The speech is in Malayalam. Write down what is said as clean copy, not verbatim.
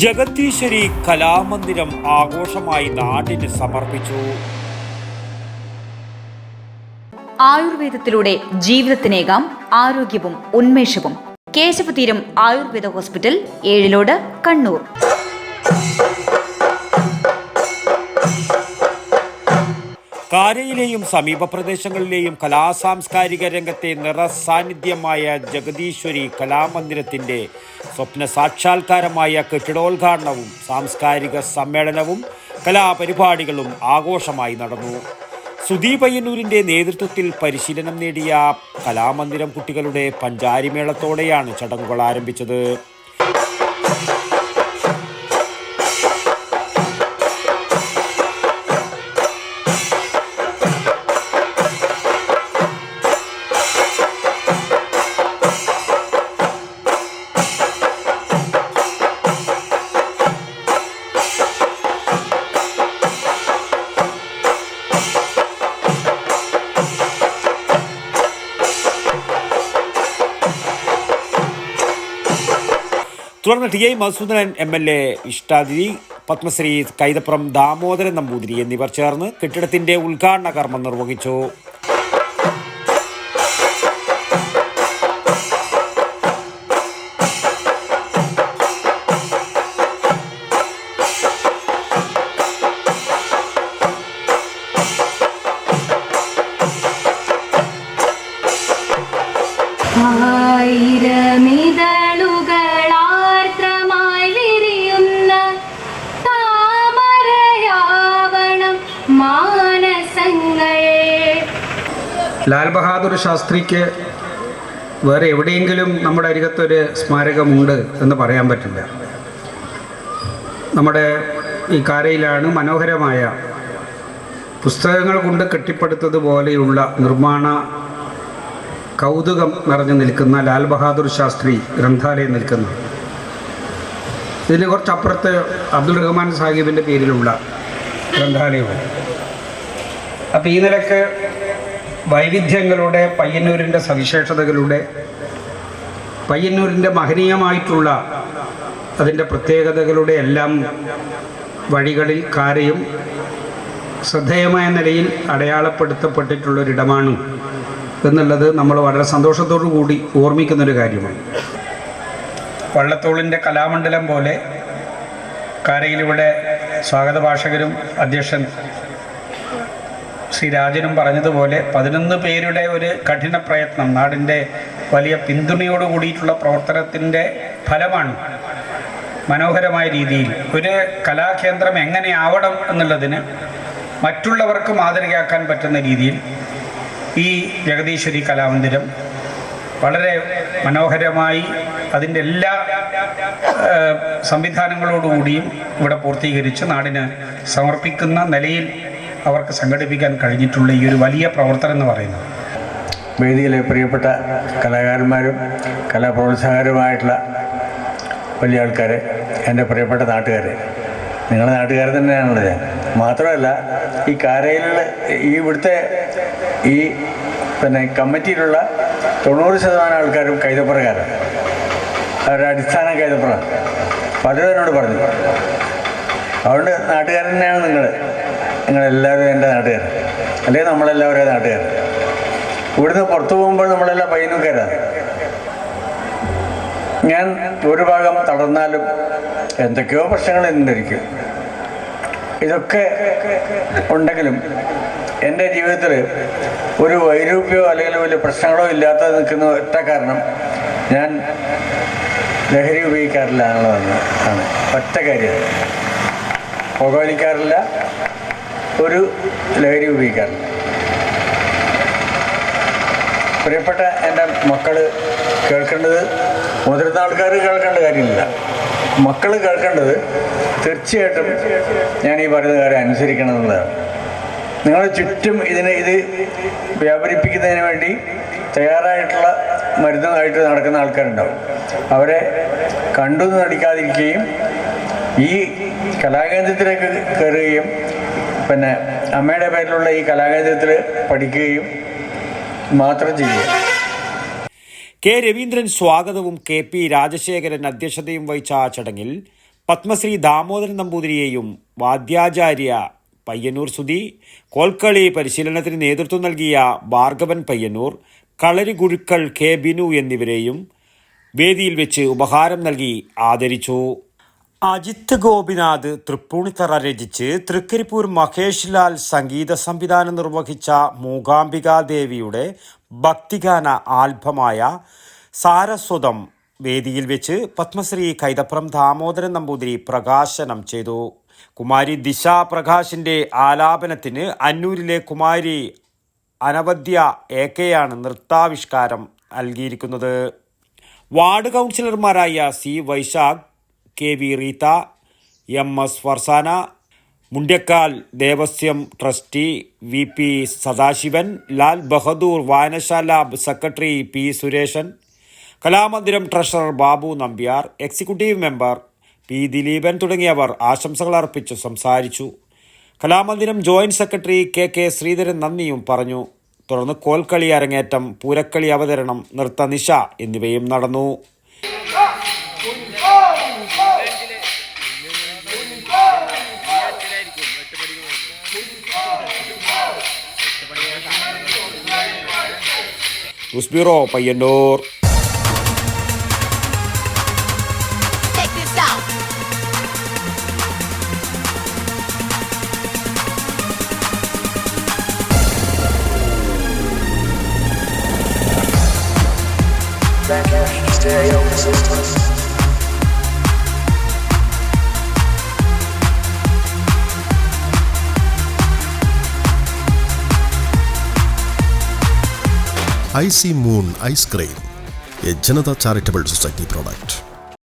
ജഗദീശ്വരി കലാമന്ദിരം ആഘോഷമായി നാടിന് സമർപ്പിച്ചു. ആയുർവേദത്തിലൂടെ ജീവിതത്തിനേകാം ആരോഗ്യവും ഉന്മേഷവും. കേശവതീരം ആയുർവേദ ഹോസ്പിറ്റൽ, ഏഴിലോട്, കണ്ണൂർ. കാരയിലെയും സമീപ പ്രദേശങ്ങളിലെയും കലാസാംസ്കാരിക രംഗത്തെ നിറസാന്നിധ്യമായ ജഗദീശ്വരി കലാമന്ദിരത്തിന്റെ സ്വപ്ന സാക്ഷാത്കാരമായ കെട്ടിടോദ്ഘാടനവും സാംസ്കാരിക സമ്മേളനവും കലാപരിപാടികളും ആഘോഷമായി നടന്നു. സുധീ പയ്യന്നൂരിന്റെ നേതൃത്വത്തിൽ പരിശീലനം നേടിയ കലാമന്ദിരം കുട്ടികളുടെ പഞ്ചാരിമേളത്തോടെയാണ് ചടങ്ങുകൾ ആരംഭിച്ചത്. തുടർന്ന് ടി ഐ മധുസൂദനൻ MLA, ഇഷ്ടാതിഥി പത്മശ്രീ കൈതപ്രം ദാമോദരൻ നമ്പൂതിരി എന്നിവർ ചേർന്ന് കെട്ടിടത്തിന്റെ ഉദ്ഘാടന കർമ്മം നിർവഹിച്ചു. ലാൽ ബഹാദൂർ ശാസ്ത്രിക്ക് വേറെ എവിടെയെങ്കിലും നമ്മുടെ അരികത്തൊരു സ്മാരകമുണ്ട് എന്ന് പറയാൻ പറ്റില്ല. നമ്മുടെ ഈ കാരയിലാണ് മനോഹരമായ പുസ്തകങ്ങൾ കൊണ്ട് കെട്ടിപ്പടുത്തതുപോലെയുള്ള നിർമ്മാണ കൗതുകം നിറഞ്ഞു നിൽക്കുന്ന ലാൽ ബഹാദൂർ ശാസ്ത്രി ഗ്രന്ഥാലയം നിൽക്കുന്നു. ഇതിന് കുറച്ചപ്പുറത്ത് അബ്ദുൾ റഹ്മാൻ സാഹിബിൻ്റെ പേരിലുള്ള ഗ്രന്ഥാലയവും. അപ്പോൾ ഈ നിലക്ക് വൈവിധ്യങ്ങളുടെ, പയ്യന്നൂരിൻ്റെ സവിശേഷതകളുടെ, പയ്യന്നൂരിൻ്റെ മഹനീയമായിട്ടുള്ള അതിൻ്റെ പ്രത്യേകതകളുടെ എല്ലാം വഴികളിൽ കാരയും ശ്രദ്ധേയമായ നിലയിൽ അടയാളപ്പെടുത്തപ്പെട്ടിട്ടുള്ളൊരിടമാണ് എന്നുള്ളത് നമ്മൾ വളരെ സന്തോഷത്തോടു കൂടി ഓർമ്മിക്കുന്നൊരു കാര്യമാണ്. വള്ളത്തോളിൻ്റെ കലാമണ്ഡലം പോലെ കാരയിലിവിടെ സ്വാഗത ഭാഷകരും അധ്യക്ഷൻ ശ്രീ രാജനും പറഞ്ഞതുപോലെ 11 പേരുടെ ഒരു കഠിന പ്രയത്നം, നാടിൻ്റെ വലിയ പിന്തുണയോട് കൂടിയിട്ടുള്ള പ്രവർത്തനത്തിൻ്റെ ഫലമാണ് മനോഹരമായ രീതിയിൽ ഒരു കലാകേന്ദ്രം എങ്ങനെയാവണം എന്നുള്ളതിന് മറ്റുള്ളവർക്ക് മാതൃകയാക്കാൻ പറ്റുന്ന രീതിയിൽ ഈ ജഗദീശ്വരി കലാമന്ദിരം വളരെ മനോഹരമായി അതിൻ്റെ എല്ലാ സംവിധാനങ്ങളോടുകൂടിയും ഇവിടെ പൂർത്തീകരിച്ച് നാടിന് സമർപ്പിക്കുന്ന നിലയിൽ അവർക്ക് സംഘടിപ്പിക്കാൻ കഴിഞ്ഞിട്ടുള്ള ഈ ഒരു വലിയ പ്രവർത്തനം എന്ന് പറയുന്നത്. വേദിയിലെ പ്രിയപ്പെട്ട കലാകാരന്മാരും കലാപ്രോത്സാഹകരുമായിട്ടുള്ള വലിയ ആൾക്കാർ, എൻ്റെ പ്രിയപ്പെട്ട നാട്ടുകാർ, നിങ്ങളുടെ നാട്ടുകാർ തന്നെയാണുള്ളത്. മാത്രമല്ല ഈ കാരയിലുള്ള ഇവിടുത്തെ ഈ കമ്മിറ്റിയിലുള്ള 90% ആൾക്കാരും കൈതപ്പുറക്കാരാണ്. അവരുടെ അടിസ്ഥാനം കൈതപ്പുറമാണ്. പലരും എന്നോട് പറഞ്ഞു. അതുകൊണ്ട് നാട്ടുകാരൻ തന്നെയാണ് നിങ്ങളെല്ലാവരും എൻ്റെ നാട്ടുകാർ, അല്ലെങ്കിൽ നമ്മളെല്ലാവരും നാട്ടുകാർ. ഇവിടുന്ന് പുറത്തു പോകുമ്പോൾ നമ്മളെല്ലാം പയ്യന്നൂർക്കാരാണ്. ഞാൻ ഒരു ഭാഗം തളർന്നാലും എന്തൊക്കെയോ പ്രശ്നങ്ങൾ ഉണ്ടായിരിക്കും. ഇതൊക്കെ ഉണ്ടെങ്കിലും എൻ്റെ ജീവിതത്തിൽ ഒരു വൈരൂപ്യമോ അല്ലെങ്കിൽ വലിയ പ്രശ്നങ്ങളോ ഇല്ലാതെ നിൽക്കുന്ന ഒറ്റ കാരണം ഞാൻ ലഹരി ഉപയോഗിക്കാറില്ല എന്നുള്ളതാണ്. ഒറ്റ കാര്യം. പുകവലിക്കാറില്ല, ഒരു ലഹരി ഉപയോഗിക്കാറില്ല. പ്രിയപ്പെട്ട എൻ്റെ മക്കൾ കേൾക്കേണ്ടത്, മുതിർന്ന ആൾക്കാർ കേൾക്കേണ്ട കാര്യമില്ല, മക്കൾ കേൾക്കേണ്ടത് തീർച്ചയായിട്ടും ഞാൻ ഈ പറയുന്ന കാര്യം അനുസരിക്കണം എന്നുള്ളതാണ്. നിങ്ങളുടെ ചുറ്റും ഇത് വ്യാപരിപ്പിക്കുന്നതിന് വേണ്ടി തയ്യാറായിട്ടുള്ള മരുന്നുമായിട്ട് നടക്കുന്ന ആൾക്കാരുണ്ടാവും. അവരെ കണ്ടു നടിക്കാതിരിക്കുകയും ഈ കലാകേന്ദ്രത്തിലേക്ക് കയറുകയും അമ്മയുടെ പേരിലുള്ള ഈ കലാകേന്ദ്രത്തിൽ പഠിക്കുകയും മാത്രം ചെയ്യുക. കെ രവീന്ദ്രൻ സ്വാഗതവും കെ പി രാജശേഖരൻ അധ്യക്ഷതയും വഹിച്ച ചടങ്ങിൽ പത്മശ്രീ ദാമോദരൻ നമ്പൂതിരിയെയും വാദ്യാചാര്യ പയ്യന്നൂർ സുധി, കോൽക്കളി പരിശീലനത്തിന് നേതൃത്വം നൽകിയ ഭാർഗവൻ പയ്യന്നൂർ, കളരി ഗുരുക്കൾ കെ ബിനു എന്നിവരെയും വേദിയിൽ വെച്ച് ഉപഹാരം നൽകി ആദരിച്ചു. അജിത് ഗോപിനാഥ് തൃപ്പൂണിത്തറ രചിച്ച് തൃക്കരിപ്പൂർ മഹേഷ് ലാൽ സംഗീത സംവിധാനം നിർവഹിച്ച മൂകാംബികാദേവിയുടെ ഭക്തിഗാന ആൽബമായ സാരസ്വതം വേദിയിൽ വെച്ച് പത്മശ്രീ കൈതപ്രം ദാമോദരൻ നമ്പൂതിരി പ്രകാശനം ചെയ്തു. കുമാരി ദിശ പ്രകാശിൻ്റെ ആലാപനത്തിന് അന്നൂരിലെ കുമാരി അനവദ്യ എക്കെയാണ് നൃത്താവിഷ്കാരം നൽകിയിരിക്കുന്നത്. വാർഡ് കൗൺസിലർമാരായ C Vaishakh, K V Reetha, M S Farsana, Mundyakkal Devaswom trustee V P Sadasivan, Lal Bahadur, വായനശാല secretary P Sureshan, Kalamandiram treasurer Babu Nambiar, executive member P Dileepan തുടങ്ങിയവർ ആശംസകൾ അർപ്പിച്ചു സംസാരിച്ചു. Kalamandiram joint secretary K K Sreedharan നന്ദിയും പറഞ്ഞു. തുടർന്ന് കോൽക്കളി അരങ്ങേറ്റം, പൂരക്കളി അവതരണം, നൃത്തനിശ എന്നിവയും നടന്നു. News bureau, Payyanur. IC Moon Ice Cream, a Janata Charitable Society product.